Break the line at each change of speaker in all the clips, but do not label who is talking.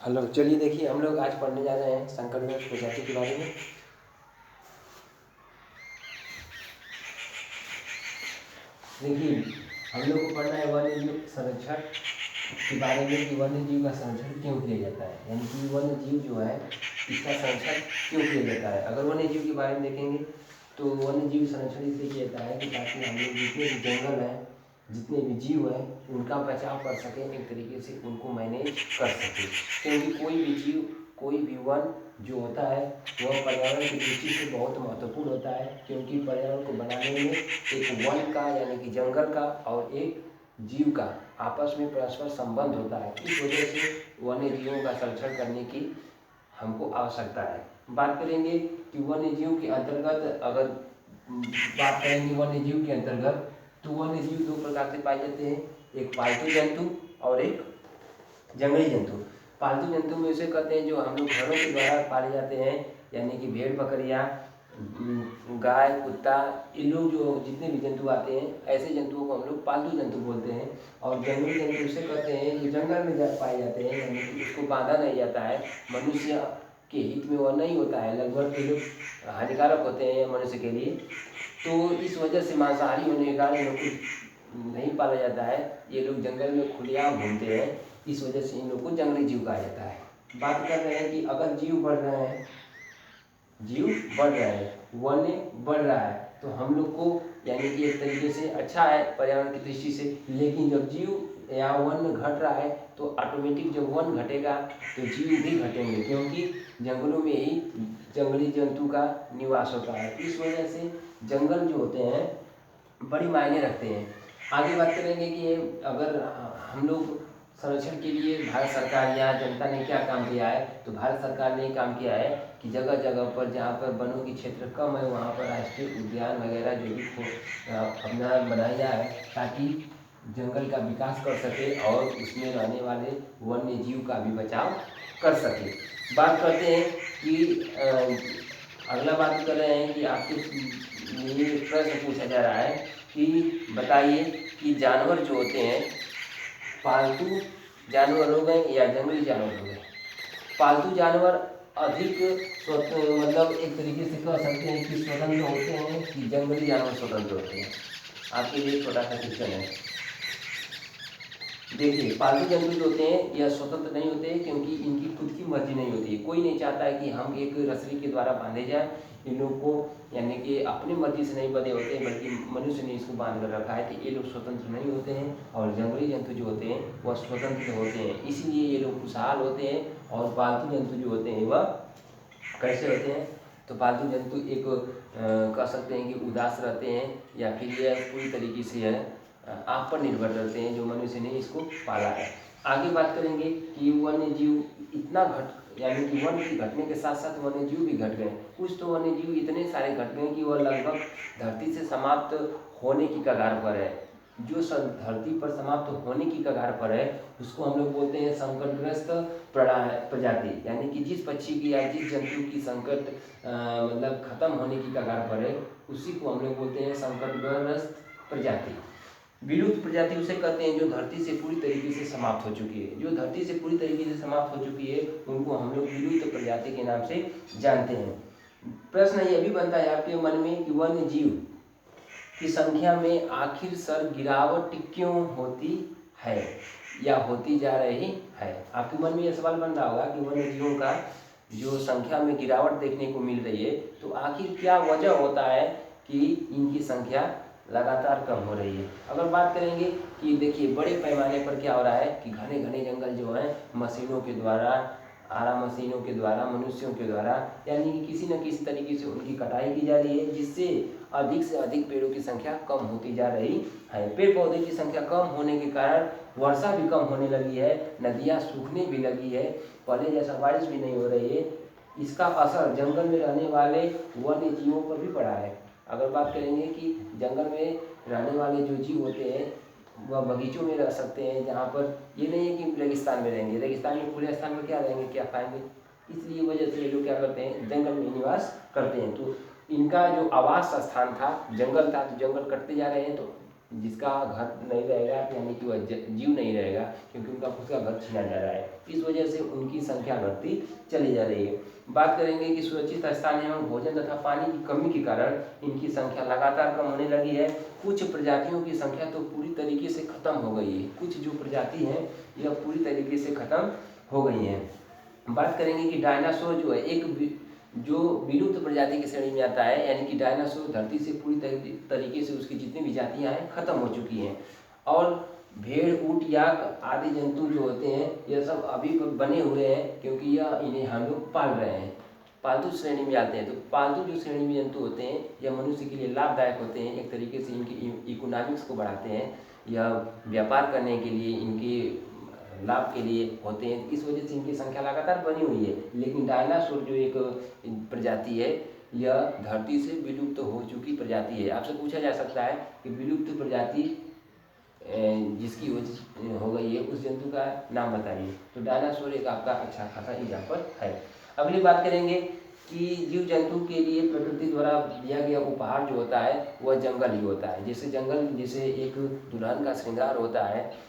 Hello, चलिए देखिए हम लोग आज पढ़ने जा रहे हैं संकरग्रस्त प्रजाति के बारे में। देखिए हम लोग को पढ़ना है वन्य जीव संरक्षण के बारे में कि वन्य जीव का संरक्षण क्यों किया जाता है, यानी कि वन्य जीव जो है इसका संरक्षण क्यों किया जाता है। अगर वन्य जीव के बारे में देखेंगे तो वन्य जीव संरक्षण इसलिए किया जाता है कि ताकि हम लोग जितने भी जंगल हैं, जितने भी जीव हैं, उनका बचाव कर सकें, एक तरीके से उनको मैनेज कर सकें। क्योंकि कोई भी जीव, कोई भी वन जो होता है वह पर्यावरण की दृष्टि से बहुत महत्वपूर्ण होता है, क्योंकि पर्यावरण को बनाने में एक वन का यानी कि जंगल का और एक जीव का आपस में परस्पर संबंध होता है। इस वजह से वन्य जीवों का संरक्षण करने की हमको आवश्यकता है। बात करेंगे कि वन्य जीव के अंतर्गत, अगर बात करेंगे वन्य जीव के अंतर्गत, तो वन्य जीव दो प्रकार से पाए जाते हैं, एक पालतू जंतु और एक जंगली जंतु। पालतू जंतु में उसे कहते हैं जो हम लोग घरों के द्वारा पाले जाते हैं, यानी कि भेड़ बकरियाँ, गाय कुत्ता, इन लोग जो जितने भी जंतु आते हैं ऐसे जंतुओं को हम लोग पालतू जंतु बोलते हैं। और जंगली जंतु उसे कहते हैं जो जंगल में पाए जाते हैं, यानी कि उसको बांधा नहीं जाता है, मनुष्य के हित में वह नहीं होता है, लगभग ये लोग हानिकारक होते हैं मनुष्य के लिए। तो इस वजह से मांसाहारी होने के कारण इन लोग को नहीं पाला जाता है, ये लोग जंगल में खुलेआम घूमते हैं, इस वजह से इन लोग को जंगली जीव कहा जाता है। बात कर रहे हैं कि अगर जीव बढ़ रहे हैं, जीव बढ़ रहे हैं, वन्य बढ़ रहा है, तो हम लोग को यानी कि एक तरीके से अच्छा है पर्यावरण की दृष्टि से। लेकिन जब जीव या वन घट रहा है तो ऑटोमेटिक जब वन घटेगा तो जीव भी घटेंगे, क्योंकि जंगलों में ही जंगली जंतु का निवास होता है। इस वजह से जंगल जो होते हैं बड़ी मायने रखते हैं। आगे बात करेंगे कि अगर हम लोग संरक्षण के लिए भारत सरकार या जनता ने क्या काम किया है, तो भारत सरकार ने काम किया है कि जगह जगह पर जहाँ पर वनों की क्षेत्र कम है वहाँ पर राष्ट्रीय उद्यान वगैरह जो भी अपना बनाया जाए, ताकि जंगल का विकास कर सके और उसमें रहने वाले वन्य जीव का भी बचाव कर सके। बात करते हैं कि अगला बात कर रहे हैं कि आपके लिए प्रश्न पूछा जा रहा है कि बताइए कि जानवर जो होते हैं, पालतू जानवर हो गए या जंगली जानवर हो गए। पालतू जानवर अधिक मतलब एक तरीके से कह सकते हैं कि स्वतंत्र होते हैं कि जंगली जानवर स्वतंत्र होते हैं। आपके लिए छोटा सा क्वेश्चन है। देखिए पालतू जंतु जो होते हैं यह स्वतंत्र नहीं होते हैं, क्योंकि इनकी खुद की मर्जी नहीं होती है। कोई नहीं चाहता है कि हम एक रस्सी के द्वारा बांधे जाए, इन लोग को यानी कि अपनी मर्जी से नहीं बंधे होते हैं, बल्कि मनुष्य ने इसको बांध कर रखा है। तो ये लोग स्वतंत्र नहीं होते हैं, और जंगली जंतु जो होते हैं वह स्वतंत्र होते हैं, इसीलिए ये लोग खुशहाल होते हैं। और पालतू जंतु जो होते हैं वह कैसे होते हैं, तो पालतू जंतु एक कह सकते हैं कि उदास रहते हैं, या फिर यह पूरी तरीके से है आप पर निर्भर रहते हैं जो मनुष्य ने इसको पाला है। आगे बात करेंगे कि वन्य जीव इतना यानी कि वन की घटने के साथ साथ वन्य जीव भी घट गए। कुछ तो वन्य जीव इतने सारे घट गए कि वह लगभग धरती से समाप्त होने की कगार पर है। जो धरती पर समाप्त होने की कगार पर है उसको हम लोग बोलते हैं संकटग्रस्त प्रजाति, यानी कि जिस पक्षी की या जिस जंतु की संकट मतलब खत्म होने की कगार पर है उसी को हम लोग बोलते हैं संकटग्रस्त प्रजाति। विलुप्त प्रजाति उसे कहते हैं जो धरती से पूरी तरीके से समाप्त हो चुकी है। जो धरती से पूरी तरीके से समाप्त हो चुकी है उनको हम लोग विलुप्त प्रजाति के नाम से जानते हैं। प्रश्न यह भी बनता है आपके मन में कि वन्य जीव की संख्या में आखिर सर गिरावट क्यों होती है या होती जा रही है। आपके मन में यह सवाल बन रहा होगा कि वन्य जीवों का जो संख्या में गिरावट देखने को मिल रही है, तो आखिर क्या वजह होता है कि इनकी संख्या लगातार कम हो रही है। अगर बात करेंगे कि देखिए बड़े पैमाने पर क्या हो रहा है कि घने घने जंगल जो हैं मशीनों के द्वारा, आरा मशीनों के द्वारा, मनुष्यों के द्वारा, यानी कि किसी न किसी तरीके से उनकी कटाई की जा रही है, जिससे अधिक से अधिक पेड़ों की संख्या कम होती जा रही है। पेड़ पौधे की संख्या कम होने के कारण वर्षा भी कम होने लगी है, नदियाँ सूखने भी लगी है, पहले जैसा बारिश भी नहीं हो रही है। इसका असर जंगल में रहने वाले वन्य जीवों पर भी पड़ा है। अगर बात करेंगे कि जंगल में रहने वाले जो जीव होते हैं वह बगीचों में रह सकते हैं, जहाँ पर ये नहीं है कि रेगिस्तान में रहेंगे। रेगिस्तान में खुले स्थान में क्या रहेंगे, क्या खाएंगे, इसलिए वजह से ये लोग क्या करते हैं जंगल में निवास करते हैं। तो इनका जो आवास स्थान था जंगल था, तो जंगल कटते जा रहे हैं, तो जिसका घर नहीं रहेगा यानी कि वह जीव नहीं रहेगा, क्योंकि उनका खुद का घर छीना जा रहा है। इस वजह से उनकी संख्या घटती चली जा रही है। बात करेंगे कि सुरक्षित स्थान एवं भोजन तथा पानी की कमी के कारण इनकी संख्या लगातार कम होने लगी है। कुछ प्रजातियों की संख्या तो पूरी तरीके से खत्म हो गई है। कुछ जो प्रजाति हैं यह पूरी तरीके से खत्म हो गई हैं। बात करेंगे कि डायनासोर जो है एक जो विलुप्त प्रजाति की श्रेणी में आता है, यानी कि डायनासोर धरती से पूरी तरीके से उसकी जितनी भी जातियां हैं खत्म हो चुकी हैं। और भेड़, ऊंट, याक आदि जंतु जो होते हैं यह सब अभी बने हुए हैं, क्योंकि यह इन्हें हम लोग पाल रहे हैं, पालतू श्रेणी में आते हैं। तो पालतू जो श्रेणी में जंतु होते हैं यह मनुष्य के लिए लाभदायक होते हैं। एक तरीके से इनकी इकोनॉमिक्स को बढ़ाते हैं, यह व्यापार करने के लिए, इनके लाभ के लिए होते हैं। इस वजह से इनकी संख्या लगातार बनी हुई है। लेकिन डायनासोर जो एक प्रजाति है यह धरती से विलुप्त हो चुकी प्रजाति है। आपसे पूछा जा सकता है कि विलुप्त प्रजाति जिसकी हो गई है उस जंतु का नाम बताइए। तो डायनासोर एक आपका अच्छा खासा एग्जाम्पल है। अगली बात करेंगे कि जीव जंतु के लिए प्रकृति द्वारा दिया गया उपहार जो होता है वह जंगल ही होता है। जैसे एक दुल्हन का श्रृंगार होता है,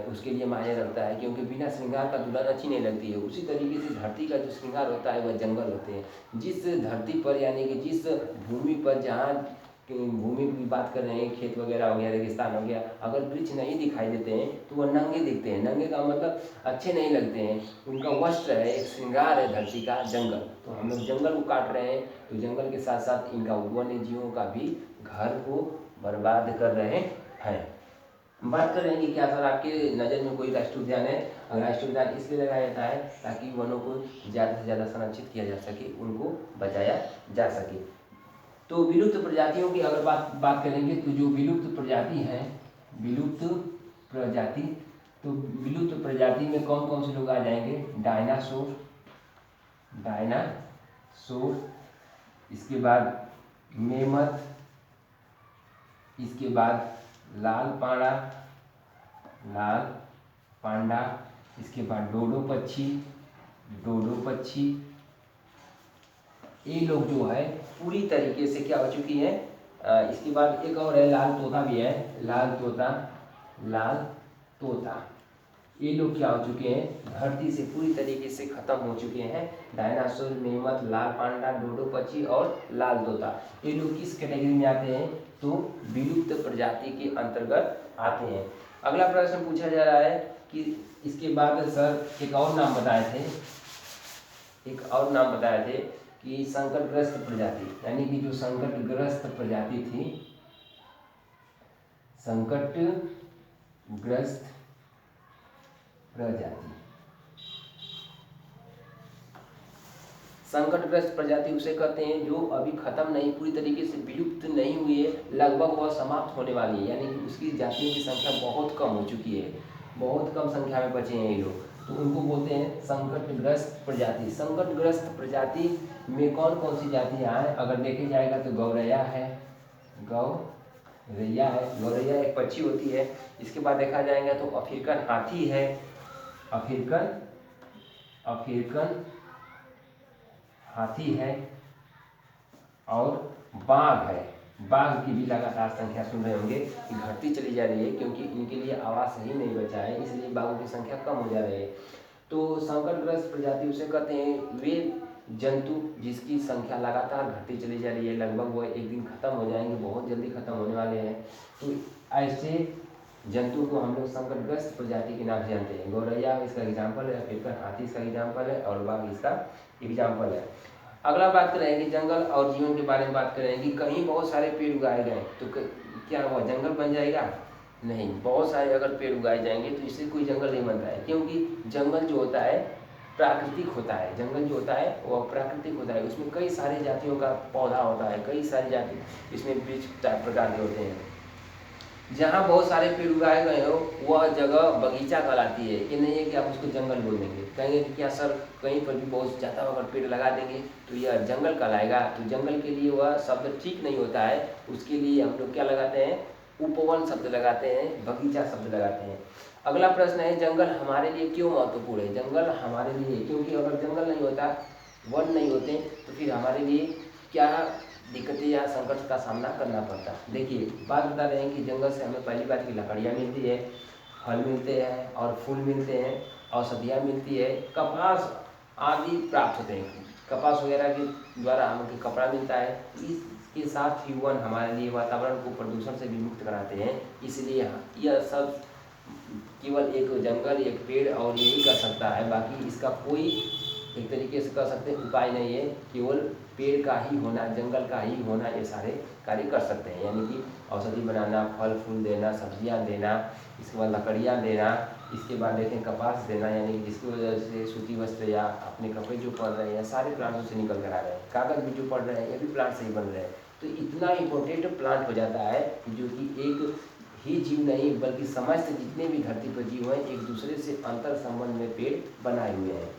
उसके लिए मायने रखता है, क्योंकि बिना श्रृंगार का दुल्हन अच्छी नहीं लगती है। उसी तरीके से धरती का जो श्रृंगार होता है वह जंगल होते हैं। जिस धरती पर यानी कि जिस भूमि पर, जहाँ भूमि की बात कर रहे हैं, खेत वगैरह हो गया, रेगिस्तान हो गया, अगर वृक्ष नहीं दिखाई देते हैं तो वह नंगे दिखते हैं। नंगे का मतलब अच्छे नहीं लगते हैं। उनका वस्त्र है, एक श्रृंगार है धरती का जंगल। तो हम लोग जंगल को काट रहे हैं, तो जंगल के साथ साथ इनका वन्य जीवों का भी घर को बर्बाद कर रहे हैं। बात करेंगे क्या सर आपके नज़र में कोई राष्ट्रीय उद्यान है? राष्ट्रीय उद्यान इसलिए लगाया जाता है ताकि वनों को ज़्यादा से ज़्यादा संरक्षित किया जा सके, उनको बचाया जा सके। तो विलुप्त प्रजातियों की अगर बात करेंगे तो जो विलुप्त प्रजाति है, विलुप्त प्रजाति में कौन कौन से लोग आ जाएंगे? डायनासोर, इसके बाद मेमथ, इसके बाद लाल पांडा, इसके बाद डोडो पक्षी। ये लोग जो है पूरी तरीके से क्या हो चुकी है। इसके बाद एक और है लाल तोता भी है, लाल तोता। ये लोग क्या हो चुके हैं, धरती से पूरी तरीके से खत्म हो चुके हैं। डायनासोर, मेमथ, लाल पांडा, डोडो पक्षी और लाल तोता, ये लोग किस कैटेगरी में आते हैं? तो विलुप्त प्रजाति के अंतर्गत आते हैं। अगला प्रश्न पूछा जा रहा है कि इसके बाद सर एक और नाम बताए थे कि संकटग्रस्त प्रजाति, यानी कि जो संकटग्रस्त प्रजाति थी, संकटग्रस्त प्रजाति उसे कहते हैं जो अभी खत्म नहीं, पूरी तरीके से विलुप्त नहीं हुई है, लगभग वह समाप्त होने वाली है, यानी कि उसकी जातियों की संख्या बहुत कम हो चुकी है, बहुत कम संख्या में बचे हैं ये लोग, तो उनको बोलते हैं संकटग्रस्त प्रजाति। संकटग्रस्त प्रजाति में कौन कौन सी जातियाँ हैं? अगर देखे जाएगा तो गौरैया एक पक्षी होती है। इसके बाद देखा जाएगा तो अफ्रीकन हाथी है, अफ्रीकन हाथी है, और बाघ है। बाघ की भी लगातार संख्या सुन रहे होंगे कि घटती चली जा रही है, क्योंकि इनके लिए आवास ही नहीं बचा है, इसलिए बाघों की संख्या कम हो जा रही है। तो संकटग्रस्त प्रजाति उसे कहते हैं वे जंतु जिसकी संख्या लगातार घटती चली जा रही है, लगभग वो एक दिन खत्म हो जाएंगे, बहुत जल्दी खत्म होने वाले हैं। तो ऐसे जंतु को हम लोग संकटग्रस्त प्रजाति के नाम से जानते हैं। गौरैया इसका एग्जाम्पल है, अफ्रीकन हाथी इसका एग्जाम्पल है, और बाघ इसका एग्जाम्पल है। अगला बात करेंगे जंगल और जीवन के बारे में बात करेंगे। कहीं बहुत सारे पेड़ उगाए गए तो क्या हुआ, जंगल बन जाएगा? नहीं। बहुत सारे अगर पेड़ उगाए जाएंगे तो इससे कोई जंगल नहीं बनता है, क्योंकि जंगल जो होता है प्राकृतिक होता है। जंगल जो होता है वह प्राकृतिक होता है, उसमें कई सारी जातियों का पौधा होता है, कई सारी जाति इसमें वृक्ष प्रकार के होते हैं। जहाँ बहुत सारे पेड़ उगाए गए हो वह जगह बगीचा कहलाती है। ये नहीं है कि आप उसको जंगल बोल देंगे, कहेंगे कि क्या सर कहीं पर भी बहुत ज़्यादा अगर पेड़ लगा देंगे तो यह जंगल कहलाएगा? तो जंगल के लिए वह शब्द ठीक नहीं होता है। उसके लिए हम लोग क्या लगाते हैं, उपवन शब्द लगाते हैं, बगीचा शब्द लगाते हैं। अगला प्रश्न है जंगल हमारे लिए क्यों महत्वपूर्ण है? जंगल हमारे लिए, क्योंकि अगर जंगल नहीं होता, वन नहीं होते, तो फिर हमारे लिए क्या दिक्कतें या संकट का सामना करना पड़ता है। देखिए, बात बता रहे हैं कि जंगल से हमें पहली बात की लकड़ियाँ मिलती है, फल मिलते हैं और फूल मिलते हैं, औषधियाँ मिलती है, कपास आदि प्राप्त होते हैं। कपास वगैरह के द्वारा हमें कपड़ा मिलता है। इसके साथ ही वन हमारे लिए वातावरण को प्रदूषण से भी मुक्त कराते हैं। इसलिए यह सब केवल एक जंगल, एक पेड़ और यही कर सकता है। बाकी इसका कोई एक तरीके से कह सकते हैं उपाय नहीं है। केवल पेड़ का ही होना, जंगल का ही होना ये सारे कार्य कर सकते हैं। यानी कि औषधि बनाना, फल फूल देना, सब्जियां देना, इसके बाद लकड़ियाँ देना, इसके बाद देखें कपास देना, यानी कि जिसकी वजह से सूती वस्त्र या अपने कपड़े जो पड़ रहे हैं सारे प्लांटों से निकल कर आ रहे हैं। कागज़ भी जो पड़ रहे हैं ये भी प्लांट से ही बन रहे हैं। तो इतना इम्पोर्टेंट प्लांट हो जाता है जो कि एक ही जीव नहीं बल्कि समस्त जितने भी धरती पर जीव हैं एक दूसरे से अंतर संबंध में पेड़ बनाए हुए हैं।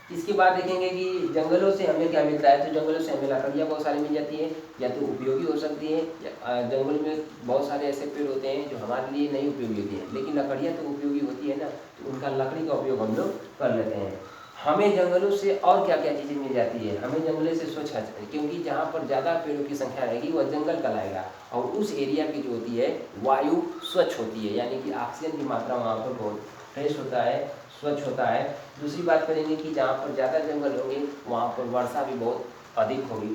इसके बाद देखेंगे कि जंगलों से हमें क्या मिलता है। तो जंगलों से हमें लकड़ियाँ बहुत सारी मिल जाती हैं, या तो उपयोगी हो सकती हैं, या जंगल में बहुत सारे ऐसे पेड़ होते हैं जो हमारे लिए नहीं उपयोगी होती हैं, लेकिन लकड़ियाँ तो उपयोगी होती है ना, तो उनका लकड़ी का उपयोग हम लोग कर लेते हैं। हमें जंगलों से और क्या क्या चीज़ें मिल जाती है। हमें जंगलों से स्वच्छ, क्योंकि जहाँ पर ज़्यादा पेड़ों की संख्या रहेगी वह जंगल कहलाएगा, और उस एरिया की जो होती है वायु स्वच्छ होती है, यानी कि ऑक्सीजन की मात्रा वहाँ पर बहुत फ्रेश होता है, स्वच्छ होता है। दूसरी बात करेंगे कि जहाँ पर ज़्यादा जंगल होंगे वहाँ पर वर्षा भी बहुत अधिक होगी।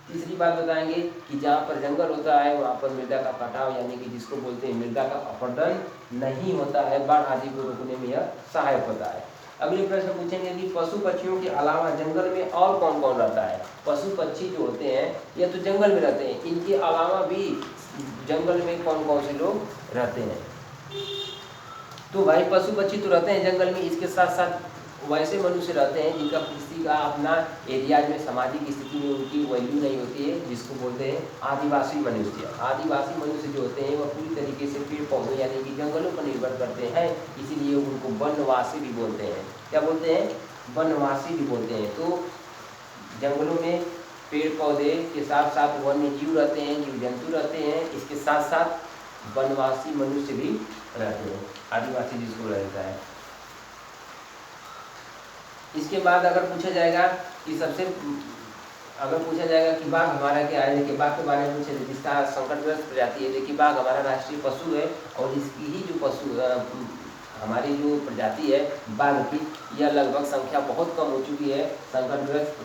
तीसरी बात बताएंगे कि जहाँ पर जंगल होता है वहाँ पर मृदा का कटाव, यानी कि जिसको बोलते हैं मृदा का अपरदन नहीं होता है, बाढ़ आदि को रोकने में यह सहायक होता है। अगले प्रश्न पूछेंगे कि पशु पक्षियों के अलावा जंगल में और कौन कौन रहता है। पशु पक्षी जो होते हैं ये तो जंगल में रहते हैं, इनके अलावा भी जंगल में कौन कौन से लोग रहते हैं। तो भाई पशु पक्षी तो रहते हैं जंगल में, इसके साथ साथ वैसे मनुष्य रहते हैं जिनका किसी का अपना एरिया में सामाजिक स्थिति में उनकी वैल्यू नहीं होती है, जिसको बोलते हैं आदिवासी मनुष्य। आदिवासी मनुष्य जो होते हैं वह पूरी तरीके से पेड़ पौधे यानी कि जंगलों पर निर्भर करते हैं, इसीलिए उनको वनवासी भी बोलते हैं। क्या बोलते हैं? वनवासी भी बोलते हैं। तो जंगलों में पेड़ पौधे के साथ साथ वन्य जीव रहते हैं, जीव जंतु रहते हैं, इसके साथ साथ वनवासी मनुष्य भी रहते हैं, आदिवासी जिसको रहता है। इसके बाद अगर पूछा जाएगा कि कि बाघ हमारा क्या है, देखिए बाघ के बारे में पूछे जिसका संकटग्रस्त प्रजाति है। देखिए बाघ हमारा राष्ट्रीय पशु है, और इसकी ही जो हमारी जो प्रजाति है बाघ की, यह लगभग संख्या बहुत कम हो चुकी है, संकटग्रस्त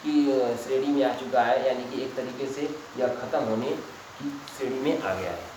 की श्रेणी में आ चुका है, यानी कि एक तरीके से यह खत्म होने की श्रेणी में आ गया है।